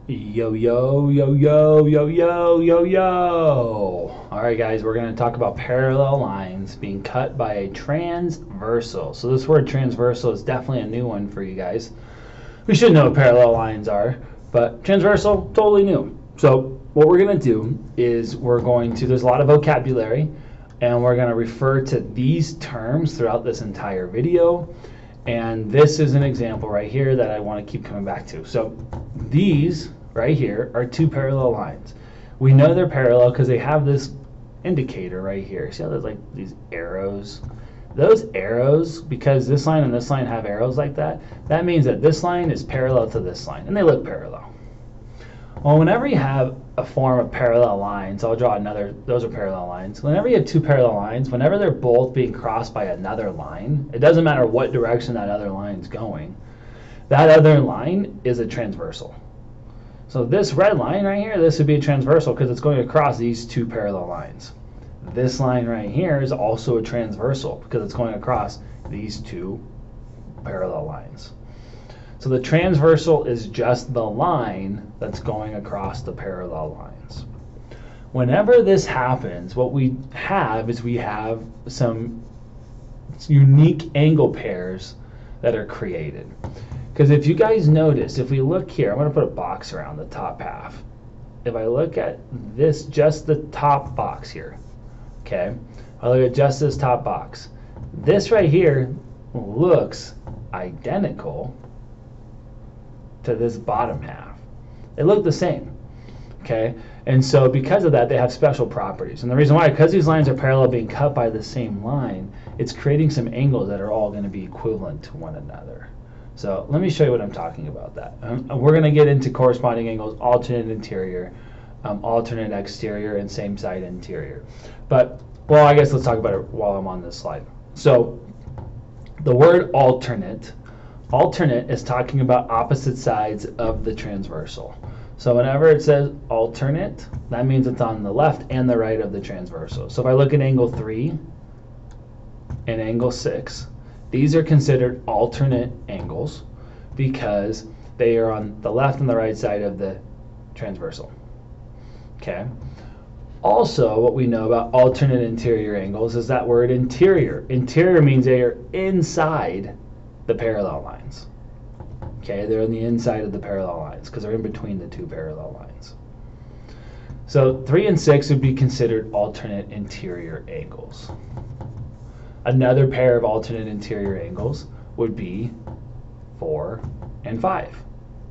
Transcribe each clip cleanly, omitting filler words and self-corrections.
Yo, yo, yo, yo, yo, yo, yo, yo. All right, guys, we're going to talk about parallel lines being cut by a transversal. So this word transversal is definitely a new one for you guys. We should know what parallel lines are, but transversal, totally new. So what we're going to do is there's a lot of vocabulary, and we're going to refer to these terms throughout this entire video. And this is an example right here that I want to keep coming back to. So these right here are two parallel lines. We know they're parallel because they have this indicator right here. See how there's like these arrows? Those arrows, because this line and this line have arrows like that, that means that this line is parallel to this line, and they look parallel. Well, whenever you have a form of parallel lines, I'll draw another, those are parallel lines. Whenever you have two parallel lines, whenever they're both being crossed by another line, it doesn't matter what direction that other line's going, that other line is a transversal. So this red line right here, this would be a transversal because it's going across these two parallel lines. This line right here is also a transversal because it's going across these two parallel lines. So the transversal is just the line that's going across the parallel lines. Whenever this happens, what we have is we have some unique angle pairs that are created. Because if you guys notice, if we look here, I'm going to put a box around the top half. If I look at this, just the top box here, okay? I look at just this top box. This right here looks identical to this bottom half. They look the same, okay? And so because of that, they have special properties. And the reason why, because these lines are parallel being cut by the same line, it's creating some angles that are all going to be equivalent to one another. So let me show you what I'm talking about that. We're going to get into corresponding angles, alternate interior, alternate exterior, and same side interior. But, well, I guess let's talk about it while I'm on this slide. So the word alternate is talking about opposite sides of the transversal. So whenever it says alternate, that means it's on the left and the right of the transversal. So if I look at angle 3 and angle 6, these are considered alternate angles because they are on the left and the right side of the transversal. Okay. Also, what we know about alternate interior angles is that word interior. Interior means they are inside the parallel lines. Okay, they're on the inside of the parallel lines because they're in between the two parallel lines. So 3 and 6 would be considered alternate interior angles. Another pair of alternate interior angles would be 4 and 5.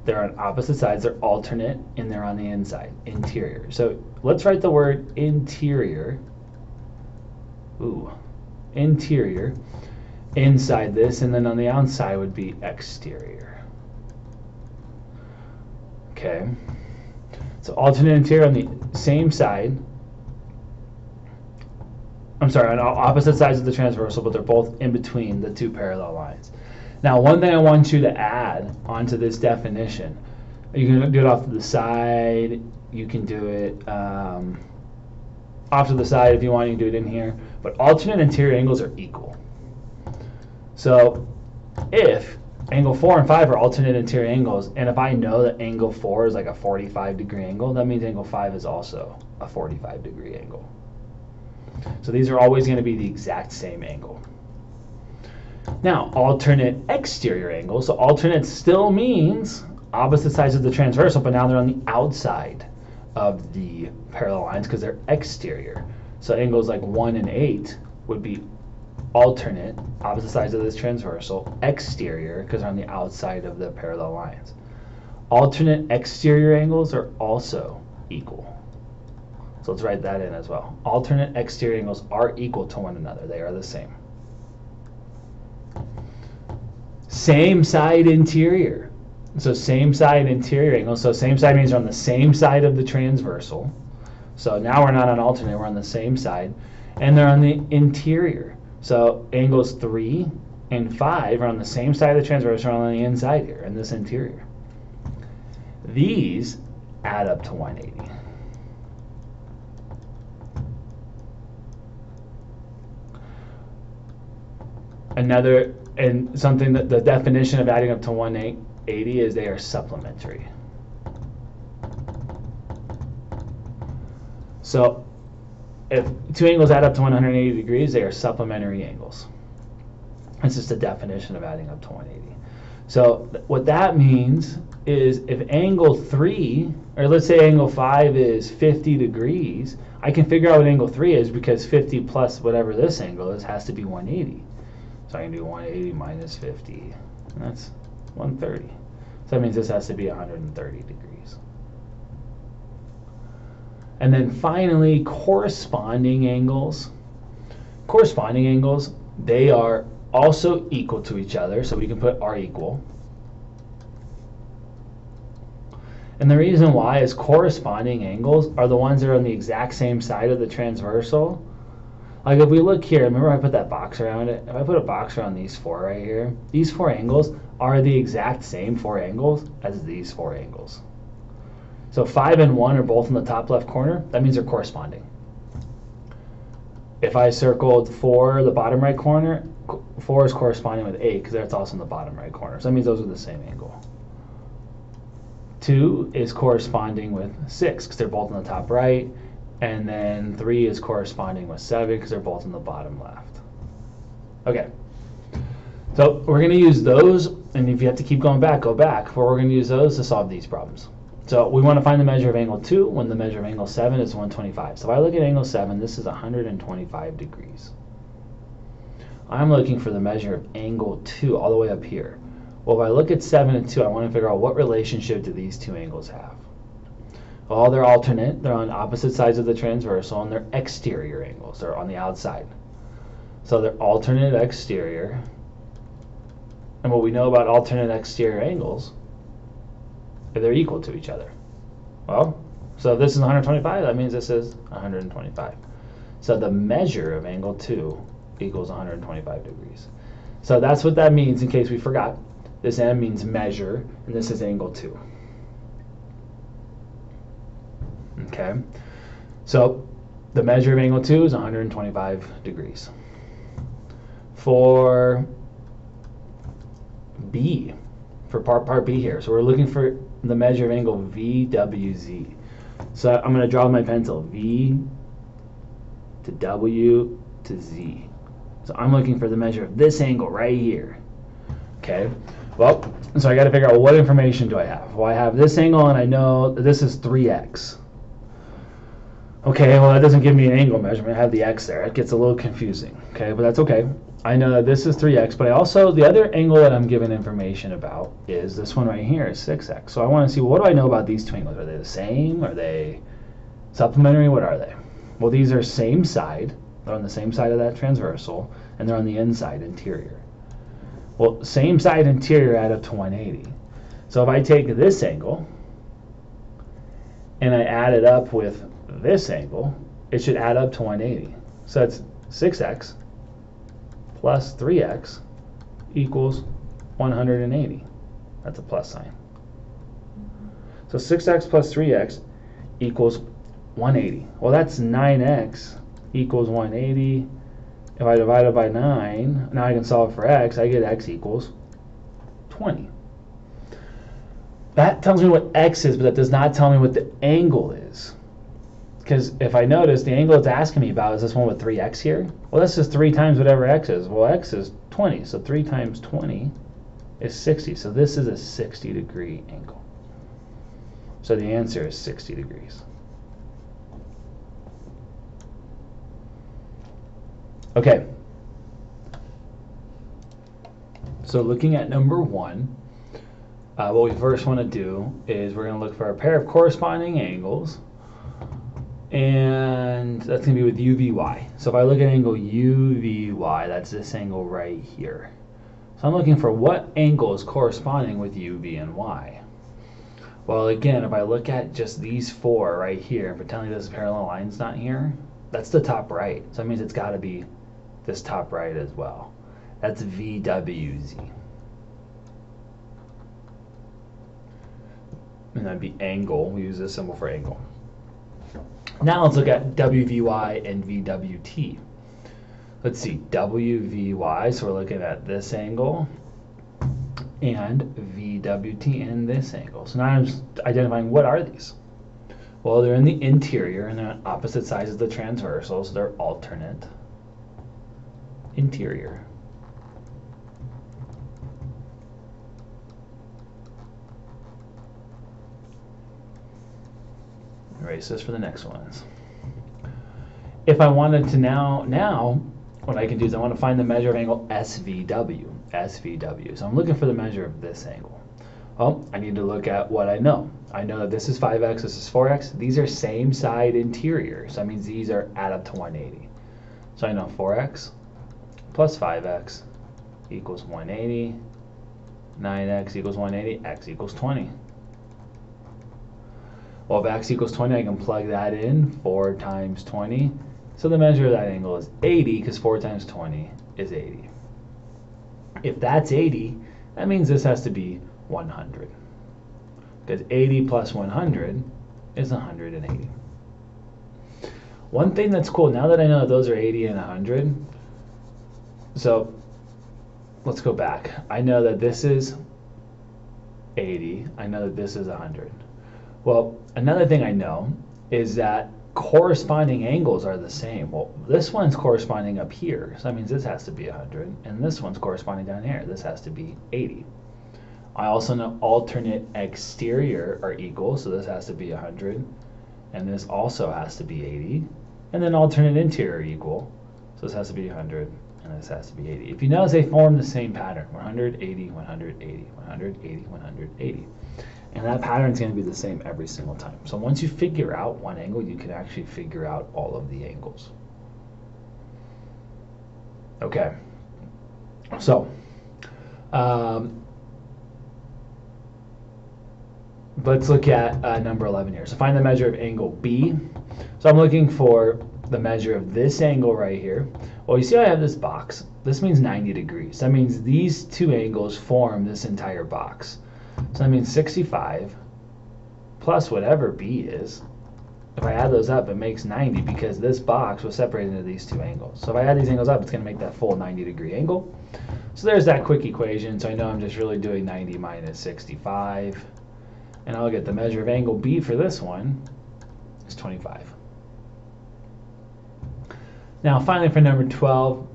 They're on opposite sides, they're alternate, and they're on the inside, interior. So let's write the word interior. Ooh, interior inside this, and then on the outside would be exterior. Okay, so alternate interior on the same side, I'm sorry, on opposite sides of the transversal, but they're both in between the two parallel lines. Now, one thing I want you to add onto this definition, you can do it off to the side, you can do it off to the side if you want, you can do it in here, but alternate interior angles are equal. So if angle 4 and 5 are alternate interior angles, and if I know that angle 4 is like a 45-degree angle, that means angle 5 is also a 45-degree angle. So these are always going to be the exact same angle. Now, alternate exterior angles. So alternate still means opposite sides of the transversal, but now they're on the outside of the parallel lines because they're exterior. So angles like 1 and 8 would be alternate, opposite sides of this transversal, exterior because they're on the outside of the parallel lines. Alternate exterior angles are also equal. So let's write that in as well. Alternate exterior angles are equal to one another. They are the same. Same side interior. So same side interior angles. So same side means they're on the same side of the transversal. So now we're not on alternate, we're on the same side. And they're on the interior. So angles 3 and 5 are on the same side of the transversal, on the inside here, in this interior. These add up to 180. Another, and something that the definition of adding up to 180 is they are supplementary. So if two angles add up to 180 degrees, they are supplementary angles. That's just a definition of adding up to 180. So what that means is if angle 3, or let's say angle 5 is 50 degrees, I can figure out what angle 3 is because 50 plus whatever this angle is has to be 180. So I can do 180 minus 50, and that's 130. So that means this has to be 130 degrees. And then finally, corresponding angles. Corresponding angles, they are also equal to each other, so we can put are equal. And the reason why is corresponding angles are the ones that are on the exact same side of the transversal. Like if we look here, remember I put that box around it? If I put a box around these 4 right here, these 4 angles are the exact same 4 angles as these 4 angles. So 5 and 1 are both in the top left corner. That means they're corresponding. If I circled 4, the bottom right corner, 4 is corresponding with 8 because that's also in the bottom right corner. So that means those are the same angle. 2 is corresponding with 6 because they're both in the top right. And then 3 is corresponding with 7 because they're both in the bottom left. Okay. So we're going to use those, and if you have to keep going back, go back. But we're going to use those to solve these problems. So we want to find the measure of angle 2 when the measure of angle 7 is 125. So if I look at angle 7, this is 125 degrees. I'm looking for the measure of angle 2 all the way up here. Well, if I look at 7 and 2, I want to figure out what relationship do these two angles have. Well, they're alternate. They're on opposite sides of the transversal, and they're exterior angles. They're on the outside. So they're alternate exterior. And what we know about alternate exterior angles, if they're equal to each other. Well, so if this is 125, that means this is 125. So the measure of angle 2 equals 125 degrees. So that's what that means in case we forgot. This M means measure, and this is angle 2. Okay, so the measure of angle 2 is 125 degrees. For B, for part B here, so we're looking for the measure of angle VWZ. So I'm going to draw with my pencil V to W to Z. So I'm looking for the measure of this angle right here. Okay, well, so I got to figure out what information do I have. Well, I have this angle, and I know that this is 3x. Okay, well, that doesn't give me an angle measurement. I have the x there. It gets a little confusing. Okay, but that's okay. I know that this is 3x, but I also, the other angle that I'm given information about is this one right here is 6x. So I want to see, well, what do I know about these two angles? Are they the same? Are they supplementary? What are they? Well, these are same side. They're on the same side of that transversal, and they're on the inside, interior. Well, same side interior add up to 180. So if I take this angle and I add it up with this angle, it should add up to 180. So that's 6x plus 3x equals 180. That's a plus sign. So 6x plus 3x equals 180. Well, that's 9x equals 180. If I divide it by 9, now I can solve for x. I get x equals 20. That tells me what x is, but that does not tell me what the angle is. Because if I notice, the angle it's asking me about is this one with 3x here. Well, this is 3 times whatever x is. Well, x is 20, so 3 times 20 is 60. So this is a 60-degree angle. So the answer is 60 degrees. Okay. So looking at number 1, what we first want to do is we're going to look for a pair of corresponding angles. And that's going to be with UVY. So if I look at angle UVY, that's this angle right here. So I'm looking for what angle is corresponding with UV and Y. Well, again, if I look at just these 4 right here, pretending this parallel line's not here, that's the top right. So that means it's got to be this top right as well. That's VWZ. And that'd be angle. We use this symbol for angle. Now let's look at WVY and VWT. Let's see, WVY, so we're looking at this angle, and VWT and this angle. So now I'm just identifying what are these. Well, they're in the interior and they're on opposite sides of the transversal, so they're alternate interior. Erase this for the next ones. If I wanted to now what I can do is I want to find the measure of angle SVW. So I'm looking for the measure of this angle. Well, I need to look at what I know. I know that this is 5x, this is 4x. These are same side interiors. So that means these are add up to 180. So I know 4x plus 5x equals 180. 9x equals 180. X equals 20. Well, if x equals 20, I can plug that in. 4 times 20. So the measure of that angle is 80, because 4 times 20 is 80. If that's 80, that means this has to be 100. Because 80 plus 100 is 180. One thing that's cool, now that I know that those are 80 and 100, so let's go back. I know that this is 80. I know that this is 100. Well, another thing I know is that corresponding angles are the same. Well, this one's corresponding up here, so that means this has to be 100, and this one's corresponding down here. This has to be 80. I also know alternate exterior are equal, so this has to be 100, and this also has to be 80. And then alternate interior are equal, so this has to be 100, and this has to be 80. If you notice, they form the same pattern: 180, 180, 180, 180. And that pattern is going to be the same every single time. So once you figure out one angle, you can actually figure out all of the angles. Okay. So, let's look at number 11 here. So find the measure of angle B. So I'm looking for the measure of this angle right here. Well, you see I have this box. This means 90 degrees. That means these two angles form this entire box. So that means 65 plus whatever B is. If I add those up, it makes 90, because this box was separated into these two angles. So if I add these angles up, it's going to make that full 90-degree angle. So there's that quick equation. So I know I'm just really doing 90 minus 65. And I'll get the measure of angle B for this one is 25. Now finally for number 12,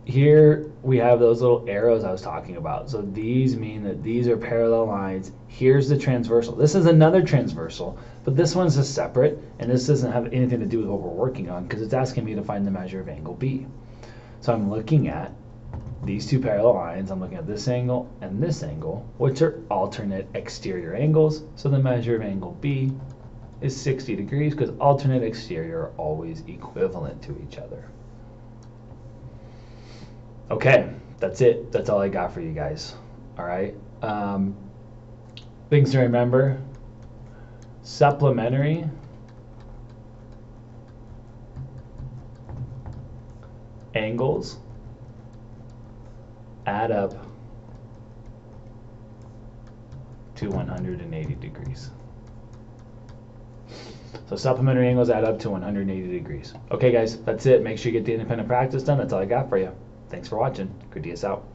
here we have those little arrows I was talking about. So these mean that these are parallel lines. Here's the transversal. This is another transversal, but this one's just separate, and this doesn't have anything to do with what we're working on, because it's asking me to find the measure of angle B. So I'm looking at these two parallel lines. I'm looking at this angle and this angle, which are alternate exterior angles. So the measure of angle B is 60 degrees, because alternate exterior are always equivalent to each other. Okay, that's it. That's all I got for you guys. All right. Things to remember: supplementary angles add up to 180 degrees. So supplementary angles add up to 180 degrees. Okay, guys, that's it. Make sure you get the independent practice done. That's all I got for you. Thanks for watching. Good to see us out.